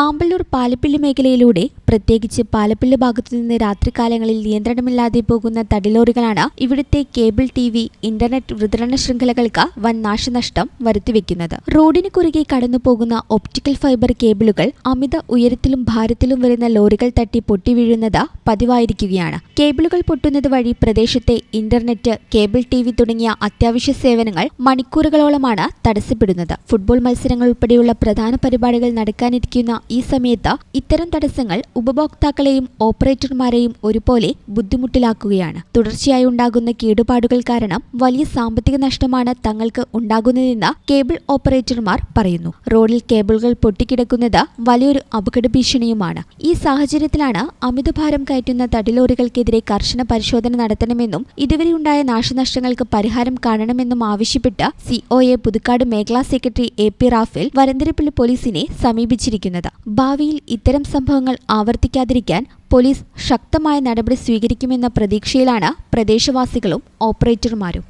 ആമ്പല്ലൂർ പാലപ്പിള്ളി മേഖലയിലൂടെ പ്രത്യേകിച്ച് പാലപ്പിള്ളി ഭാഗത്തുനിന്ന് രാത്രികാലങ്ങളിൽ നിയന്ത്രണമില്ലാതെ പോകുന്ന തടിലോറികളാണ് ഇവിടുത്തെ കേബിൾ ടിവി ഇന്റർനെറ്റ് വിതരണ ശൃംഖലകൾക്ക് വൻ നാശനഷ്ടം വരുത്തിവെക്കുന്നത്. റോഡിന് കുറുകെ കടന്നുപോകുന്ന ഒപ്റ്റിക്കൽ ഫൈബർ കേബിളുകൾ അമിത ഉയരത്തിലും ഭാരത്തിലും വരുന്ന ലോറികൾ തട്ടി പൊട്ടിവീഴുന്നത് പതിവായിരിക്കുകയാണ്. കേബിളുകൾ പൊട്ടുന്നത് വഴി പ്രദേശത്തെ ഇന്റർനെറ്റ്, കേബിൾ ടിവി തുടങ്ങിയ അത്യാവശ്യ സേവനങ്ങൾ മണിക്കൂറുകളോളമാണ് തടസ്സപ്പെടുന്നത്. ഫുട്ബോൾ മത്സരങ്ങൾ ഉൾപ്പെടെയുള്ള പ്രധാന പരിപാടികൾ നടക്കാനിരിക്കുന്ന ഈ സമയത്ത് ഇത്തരം തടസ്സങ്ങൾ ഉപഭോക്താക്കളെയും ഓപ്പറേറ്റർമാരെയും ഒരുപോലെ ബുദ്ധിമുട്ടിലാക്കുകയാണ്. തുടർച്ചയായി ഉണ്ടാകുന്ന കേടുപാടുകൾ കാരണം വലിയ സാമ്പത്തിക നഷ്ടമാണ് തങ്ങൾക്ക് ഉണ്ടാകുന്നതെന്ന് കേബിൾ ഓപ്പറേറ്റർമാർ പറയുന്നു. റോഡിൽ കേബിളുകൾ പൊട്ടിക്കിടക്കുന്നത് വലിയൊരു അപകട ഭീഷണിയുമാണ്. ഈ സാഹചര്യത്തിലാണ് അമിതഭാരം കയറ്റുന്ന തടിലോറികൾക്കെതിരെ കർശന പരിശോധന നടത്തണമെന്നും ഇതുവരെയുണ്ടായ നാശനഷ്ടങ്ങൾക്ക് പരിഹാരം കാണണമെന്നും ആവശ്യപ്പെട്ട് COA പുതുക്കാട് മേഖലാ സെക്രട്ടറി AP റാഫേൽ വരന്തരപ്പള്ളി പോലീസിനെ സമീപിച്ചിരിക്കുന്നത്. ഭാവിയിൽ ഇത്തരം സംഭവങ്ങൾ ആവർത്തിക്കാതിരിക്കാൻ പോലീസ് ശക്തമായ നടപടി സ്വീകരിക്കുമെന്ന പ്രതീക്ഷയിലാണ് പ്രദേശവാസികളും ഓപ്പറേറ്റർമാരും.